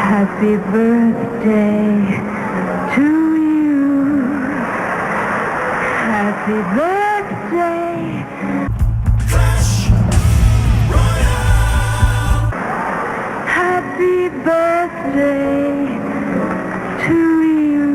Happy birthday to you. Happy birthday. Clash Royale! Happy birthday to you.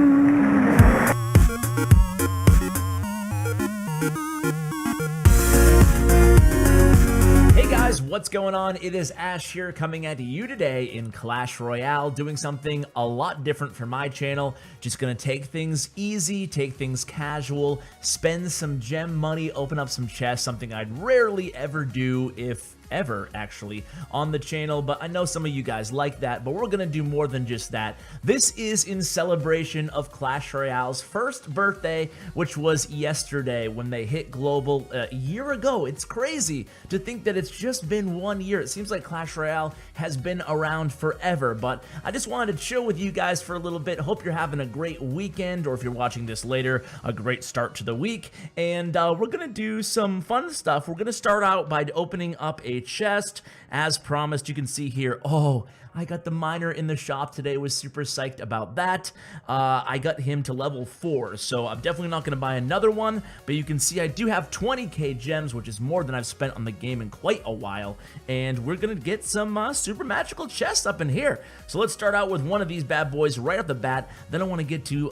Hey guys, what's going on? It is Ash here coming at you today in Clash Royale, doing something a lot different for my channel. Just gonna take things easy, take things casual, spend some gem money, open up some chests, something I'd rarely ever do, if ever actually, on the channel, but I know some of you guys like that, but we're gonna do more than just that. This is in celebration of Clash Royale's first birthday, which was yesterday when they hit global a year ago. It's crazy to think that it's just been 1 year. It seems like Clash Royale has been around forever, but I just wanted to chill with you guys for a little bit. Hope you're having a great weekend, or if you're watching this later, a great start to the week, and we're gonna do some fun stuff. We're gonna start out by opening up a chest as promised. You can see here, oh, I got the miner in the shop today, was super psyched about that. I got him to level 4, so I'm definitely not going to buy another one, but you can see I do have 20k gems, which is more than I've spent on the game in quite a while, and we're going to get some super magical chests up in here. So let's start out with one of these bad boys right off the bat. Then I want to get to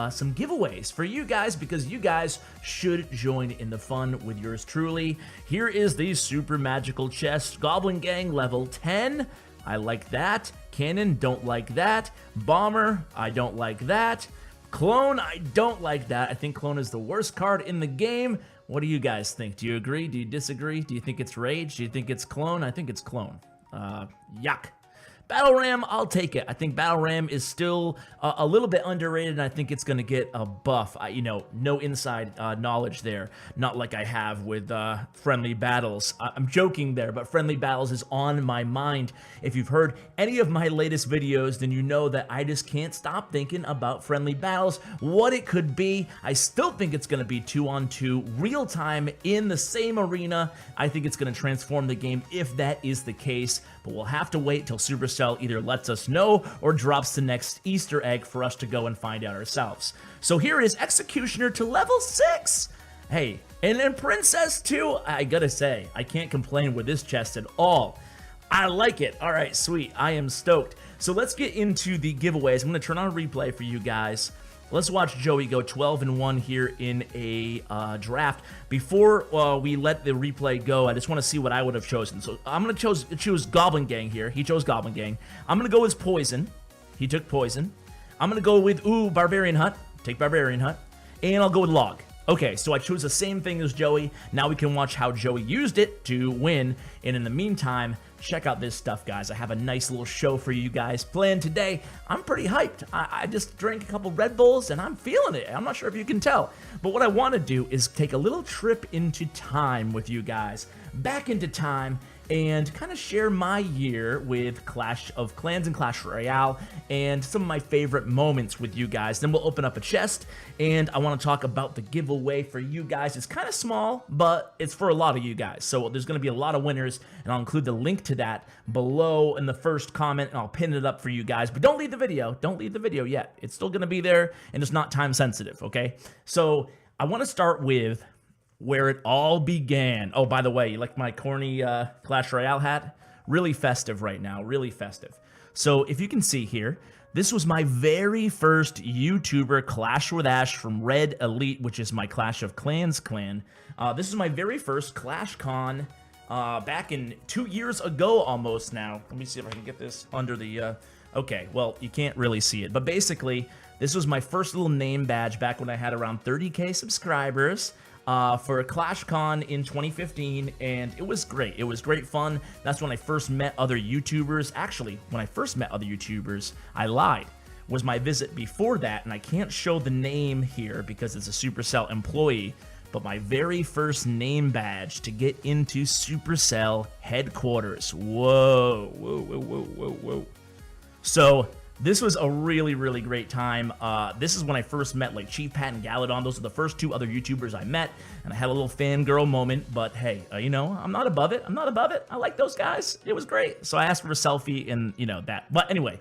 some giveaways for you guys, because you guys should join in the fun with yours truly. Here is the super magical chest, Goblin Gang level 10. I like that. Cannon, don't like that. Bomber, I don't like that. Clone, I don't like that. I think Clone is the worst card in the game. What do you guys think? Do you agree? Do you disagree? Do you think it's Rage? Do you think it's Clone? I think it's Clone. Yuck. Battle Ram, I'll take it. I think Battle Ram is still a little bit underrated, and I think it's going to get a buff. You know, no inside knowledge there, not like I have with Friendly Battles. I'm joking there, but Friendly Battles is on my mind. If you've heard any of my latest videos, then you know that I just can't stop thinking about Friendly Battles, what it could be. I still think it's going to be 2-on-2, real time in the same arena. I think it's going to transform the game if that is the case, but we'll have to wait till Supercell either lets us know or drops the next Easter egg for us to go and find out ourselves. So here is Executioner to level 6. Hey, and then Princess too. I gotta say, I can't complain with this chest at all. I like it. All right, sweet. I am stoked. So let's get into the giveaways. I'm gonna turn on a replay for you guys. Let's watch Joey go 12-1 here in a draft. Before we let the replay go, I just want to see what I would have chosen. So I'm going to choose Goblin Gang here. He chose Goblin Gang. I'm going to go with Poison. He took Poison. I'm going to go with, Barbarian Hut. Take Barbarian Hut. And I'll go with Log. Okay, so I chose the same thing as Joey. Now we can watch how Joey used it to win. And in the meantime, check out this stuff, guys. I have a nice little show for you guys planned today. I'm pretty hyped. I just drank a couple Red Bulls and I'm feeling it. I'm not sure if you can tell. But what I want to do is take a little trip into time with you guys. Back into time, and kind of share my year with Clash of Clans and Clash Royale and some of my favorite moments with you guys. Then we'll open up a chest, and I want to talk about the giveaway for you guys. It's kind of small, but it's for a lot of you guys. So there's going to be a lot of winners, and I'll include the link to that below in the first comment, and I'll pin it up for you guys. But don't leave the video. Don't leave the video yet. It's still going to be there, and it's not time sensitive, okay? So I want to start with where it all began. Oh, by the way, you like my corny Clash Royale hat? Really festive right now, really festive. So if you can see here, this was my very first YouTuber Clash with Ash from Red Elite, which is my Clash of Clans clan. This is my very first Clash Con back in 2 years ago almost now. Let me see if I can get this under the... Okay, well, you can't really see it, but basically, this was my first little name badge back when I had around 30k subscribers. For ClashCon in 2015, and it was great. It was great fun. That's when I first met other YouTubers. Actually, when I first met other YouTubers, I lied. Was my visit before that, and I can't show the name here because it's a Supercell employee, but my very first name badge to get into Supercell headquarters. Whoa, whoa, whoa, whoa, whoa, whoa. So this was a really, really great time. This is when I first met like Chief Pat and Galadon. Those are the first two other YouTubers I met, and I had a little fangirl moment, but hey, you know, I'm not above it. I'm not above it. I like those guys. It was great. So I asked for a selfie and, you know, that. But anyway,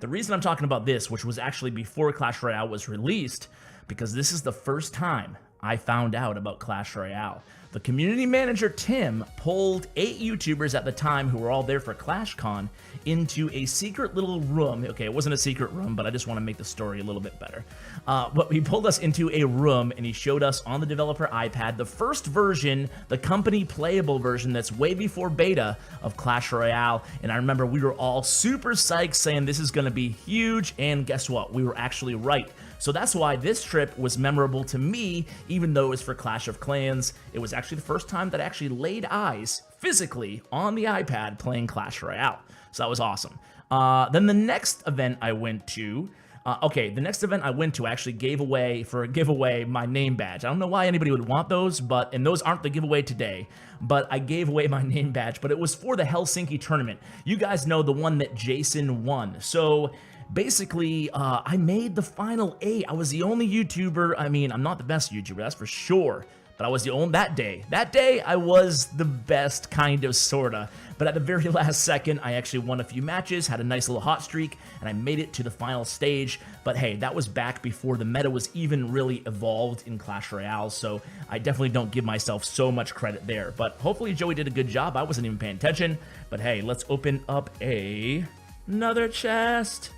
The reason I'm talking about this, which was actually before Clash Royale was released, because this is the first time I found out about Clash Royale. The community manager, Tim, pulled 8 YouTubers at the time who were all there for ClashCon into a secret little room. Okay, it wasn't a secret room, but I just want to make the story a little bit better. But he pulled us into a room and he showed us on the developer iPad the first version, the company playable version that's way before beta of Clash Royale. And I remember we were all super psyched saying this is going to be huge, and guess what? We were actually right. So that's why this trip was memorable to me, even though it was for Clash of Clans. It was actually the first time that I actually laid eyes physically on the iPad playing Clash Royale. So that was awesome. Then the next event I went to, the next event I went to actually gave away, for a giveaway, my name badge. I don't know why anybody would want those, and those aren't the giveaway today, but I gave away my name badge, but it was for the Helsinki tournament. You guys know the one that Jason won. So basically, I made the final 8. I was the only YouTuber. I mean, I'm not the best YouTuber, that's for sure, but I was the only that day. That day, I was the best, kind of, sorta. But at the very last second, I actually won a few matches, had a nice little hot streak, and I made it to the final stage. But hey, that was back before the meta was even really evolved in Clash Royale, so I definitely don't give myself so much credit there. But hopefully Joey did a good job. I wasn't even paying attention. But hey, let's open up another chest.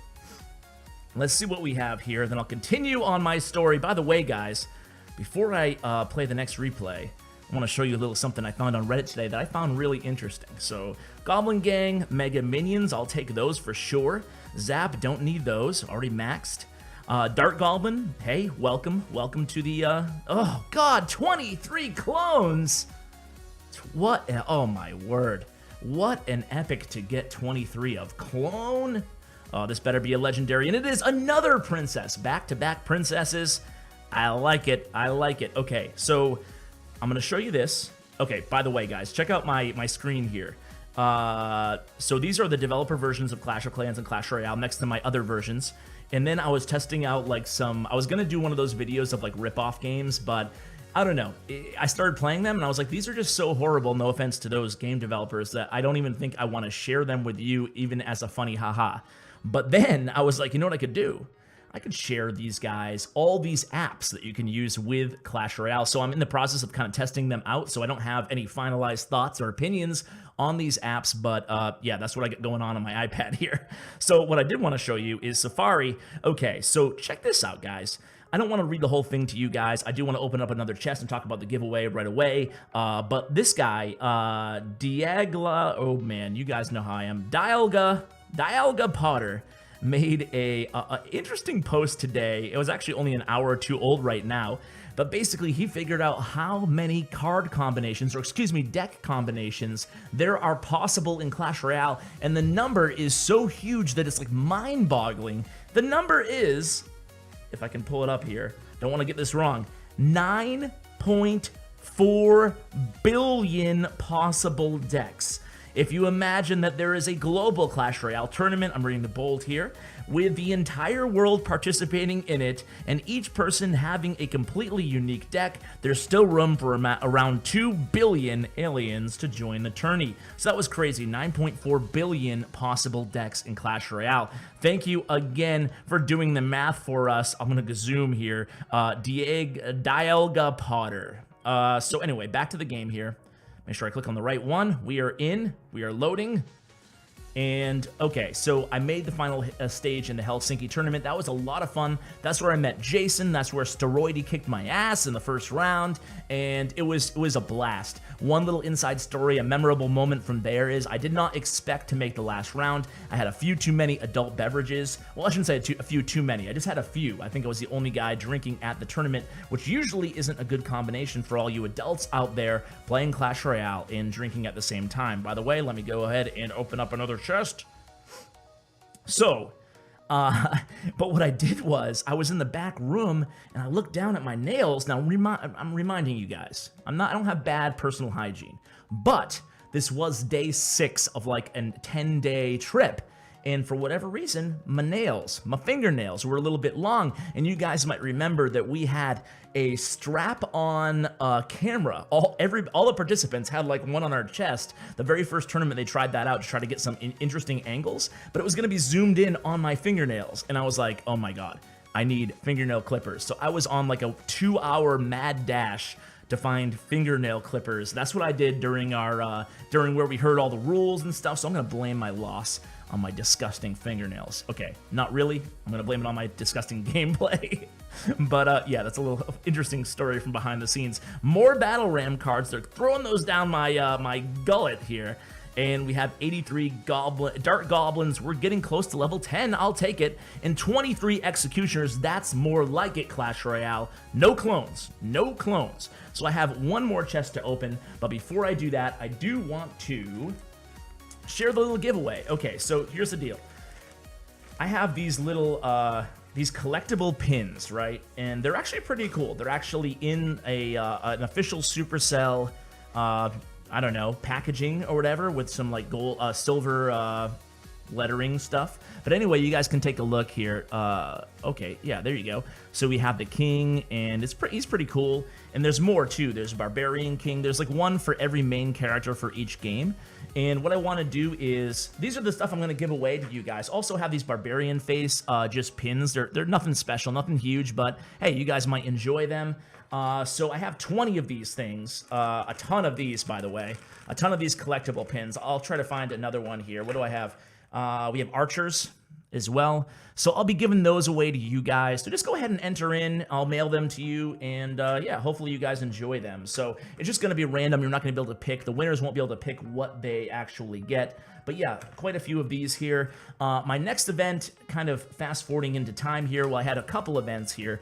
Let's see what we have here, then I'll continue on my story. By the way, guys, before I play the next replay, I want to show you a little something I found on Reddit today that I found really interesting. So, Goblin Gang, Mega Minions, I'll take those for sure. Zap, don't need those, already maxed. Dart Goblin, hey, welcome to the, oh god, 23 clones! What, oh my word. What an epic to get 23 of. Clone? Oh, this better be a legendary, and it is another princess. Back-to-back princesses. I like it. I like it. Okay, so I'm going to show you this. Okay, by the way, guys, check out my screen here. So these are the developer versions of Clash of Clans and Clash Royale next to my other versions. And then I was testing out like I was going to do one of those videos of like rip-off games, but I don't know. I started playing them and I was like, these are just so horrible, no offense to those game developers, that I don't even think I want to share them with you even as a funny haha. But then I was like, you know what I could do? I could share these guys, all these apps that you can use with Clash Royale. So I'm in the process of kind of testing them out, so I don't have any finalized thoughts or opinions on these apps, but yeah, that's what I got going on my iPad here. So what I did want to show you is Safari. Okay, so check this out, guys. I don't want to read the whole thing to you guys. I do want to open up another chest and talk about the giveaway right away. But this guy, oh man, you guys know how I am. DialgaPotter made a interesting post today. It was actually only an hour or two old right now, but basically he figured out how many card combinations, or excuse me, deck combinations there are possible in Clash Royale, and the number is so huge that it's like mind-boggling. The number is, if I can pull it up here, don't want to get this wrong, 9.4 billion possible decks. If you imagine that there is a global Clash Royale tournament, I'm reading the bold here, with the entire world participating in it, and each person having a completely unique deck, there's still room for around 2 billion aliens to join the tourney. So that was crazy, 9.4 billion possible decks in Clash Royale. Thank you again for doing the math for us. I'm gonna zoom here. DialgaPotter. So anyway, back to the game here. Make sure I click on the right one. We are in. We are loading. And okay, so I made the final stage in the Helsinki tournament. That was a lot of fun. That's where I met Jason. That's where Steroidy kicked my ass in the first round, and it was a blast. One little inside story, a memorable moment from there is I did not expect to make the last round. I had a few too many adult beverages. Well, I shouldn't say a few too many. I just had a few. I think I was the only guy drinking at the tournament, which usually isn't a good combination for all you adults out there playing Clash Royale and drinking at the same time. By the way, let me go ahead and open up another chest. So, but what I did was I was in the back room and I looked down at my nails. Now, I'm reminding you guys, I don't have bad personal hygiene, but this was day 6 of like a 10-day trip. And for whatever reason, my fingernails were a little bit long. And you guys might remember that we had a strap-on camera. All the participants had like one on our chest. The very first tournament, they tried that out to try to get some interesting angles, but it was gonna be zoomed in on my fingernails. And I was like, oh my God, I need fingernail clippers. So I was on like a 2-hour mad dash to find fingernail clippers. That's what I did during our during where we heard all the rules and stuff. So I'm gonna blame my loss on my disgusting fingernails. Okay, not really. I'm gonna blame it on my disgusting gameplay. But yeah, that's a little interesting story from behind the scenes. More battle ram cards. They're throwing those down my my gullet here. And we have 83 Dark Goblins. We're getting close to level 10. I'll take it. And 23 Executioners. That's more like it, Clash Royale. No clones. No clones. So I have one more chest to open. But before I do that, I do want to share the little giveaway. Okay, so here's the deal. I have these little these collectible pins, right? And they're actually pretty cool. They're actually in a an official Supercell I don't know, packaging or whatever with some like gold, silver lettering stuff. But anyway, you guys can take a look here. Okay, yeah, there you go. So we have the king, and he's pretty cool. And there's more too. There's a barbarian king. There's like one for every main character for each game. And what I want to do is, these are the stuff I'm going to give away to you guys. Also have these barbarian face just pins. They're nothing special, nothing huge, but hey, you guys might enjoy them. So I have 20 of these things, a ton of these, by the way, a ton of these collectible pins. I'll try to find another one here. What do I have? We have archers as well. So I'll be giving those away to you guys. So just go ahead and enter in. I'll mail them to you, and yeah, hopefully you guys enjoy them. So it's just going to be random. You're not going to be able to pick. The winners won't be able to pick what they actually get. But yeah, quite a few of these here. My next event, kind of fast forwarding into time here. Well, I had a couple events here.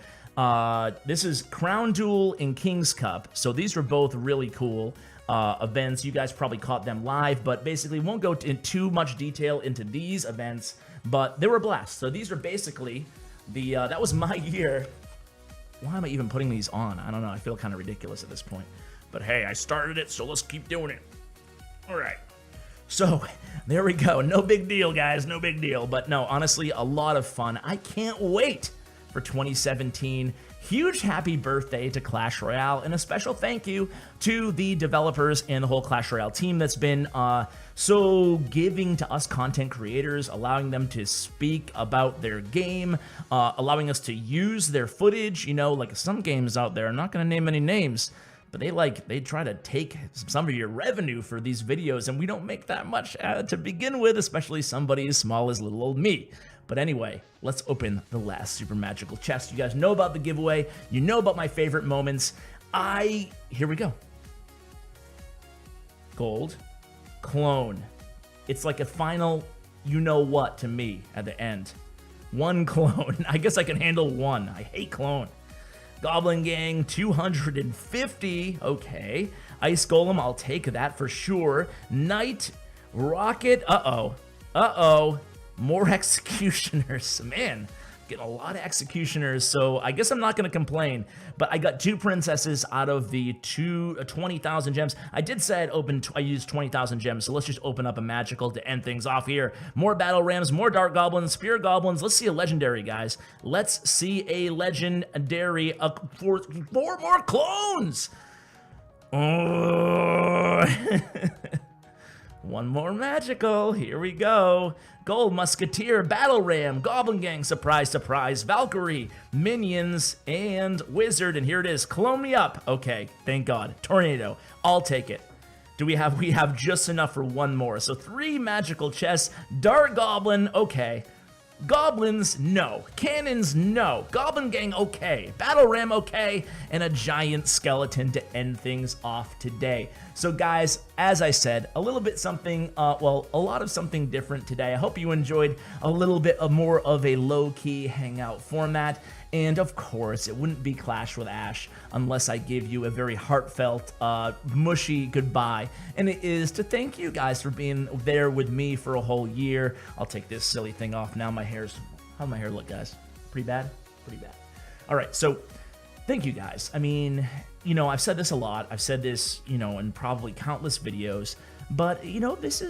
This is Crown Duel and King's Cup. So these were both really cool events. You guys probably caught them live, but basically won't go in too much detail into these events, but they were a blast. So these are basically the, that was my year. Why am I even putting these on? I don't know. I feel kind of ridiculous at this point, but hey, I started it, so let's keep doing it. All right. So there we go. No big deal, guys. No big deal. But no, honestly, a lot of fun. I can't wait for 2017. Huge happy birthday to Clash Royale, and a special thank you to the developers and the whole Clash Royale team that's been so giving to us content creators, allowing them to speak about their game, allowing us to use their footage. You know, like some games out there, I'm not going to name any names, but they try to take some of your revenue for these videos, and we don't make that much to begin with, especially somebody as small as little old me. But anyway, let's open the last super magical chest. You guys know about the giveaway. You know about my favorite moments. Here we go. Gold. Clone. It's like a final you-know-what to me at the end. One clone. I guess I can handle one. I hate clone. Goblin Gang, 250. Okay. Ice Golem, I'll take that for sure. Knight. Rocket. Uh-oh. Uh-oh. More executioners. Man, getting a lot of executioners, so I guess I'm not going to complain. But I got 2 princesses out of the 20,000 gems. I did say I used 20,000 gems, so let's just open up a magical to end things off here. More battle rams, more dark goblins, spear goblins. Let's see a legendary, guys. Let's see a legendary. 4 more clones. Oh. One more magical. Here we go. Gold Musketeer, Battle Ram, Goblin Gang, surprise, surprise, Valkyrie, Minions, and Wizard. And here it is. Clone me up. Okay, thank God. Tornado. I'll take it. We have just enough for one more. So 3 magical chests. Dark Goblin. Okay. Goblins, no. Cannons, no. Goblin Gang, okay. Battle Ram, okay. And a giant skeleton to end things off today. So guys, as I said, a little bit something, well, a lot of something different today. I hope you enjoyed a little bit of more of a low-key hangout format. And of course, it wouldn't be Clash with Ash unless I give you a very heartfelt, mushy goodbye. And it is to thank you guys for being there with me for a whole year. I'll take this silly thing off now. How's my hair look, guys? Pretty bad? Pretty bad. All right, so thank you guys. I mean, you know, I've said this a lot. I've said this, you know, in probably countless videos. But you know, this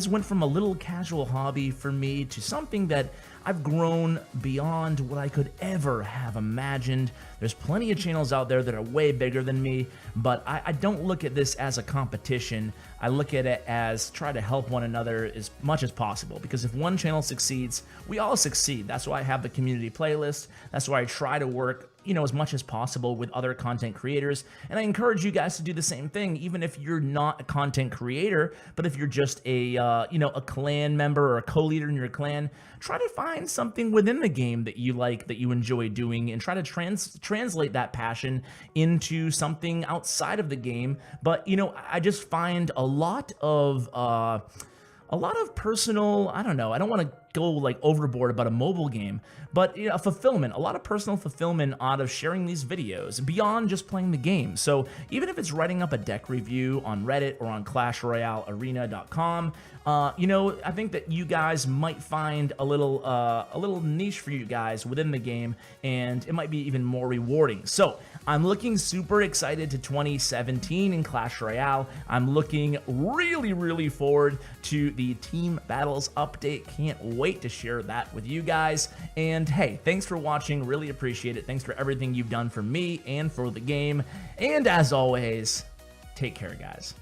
went from a little casual hobby for me to something that I've grown beyond what I could ever have imagined. There's plenty of channels out there that are way bigger than me, but I don't look at this as a competition. I look at it as try to help one another as much as possible, because if one channel succeeds, we all succeed. That's why I have the community playlist. That's why I try to work, you know, as much as possible with other content creators. And I encourage you guys to do the same thing, even if you're not a content creator, but if you're just a, you know, a clan member or a co-leader in your clan, try to find something within the game that you like, that you enjoy doing, and try to translate that passion into something outside of the game. But, you know, I just find a lot of personal, I don't know, I don't want to go like overboard about a mobile game, but you know, fulfillment, a lot of personal fulfillment out of sharing these videos beyond just playing the game. So even if it's writing up a deck review on Reddit or on ClashRoyaleArena.com, you know, I think that you guys might find a little niche for you guys within the game, and it might be even more rewarding. So I'm looking super excited to 2017 in Clash Royale. I'm looking really forward to the team battles update. Can't wait to share that with you guys. And hey, thanks for watching. Really appreciate it. Thanks for everything you've done for me and for the game. And as always, take care, guys.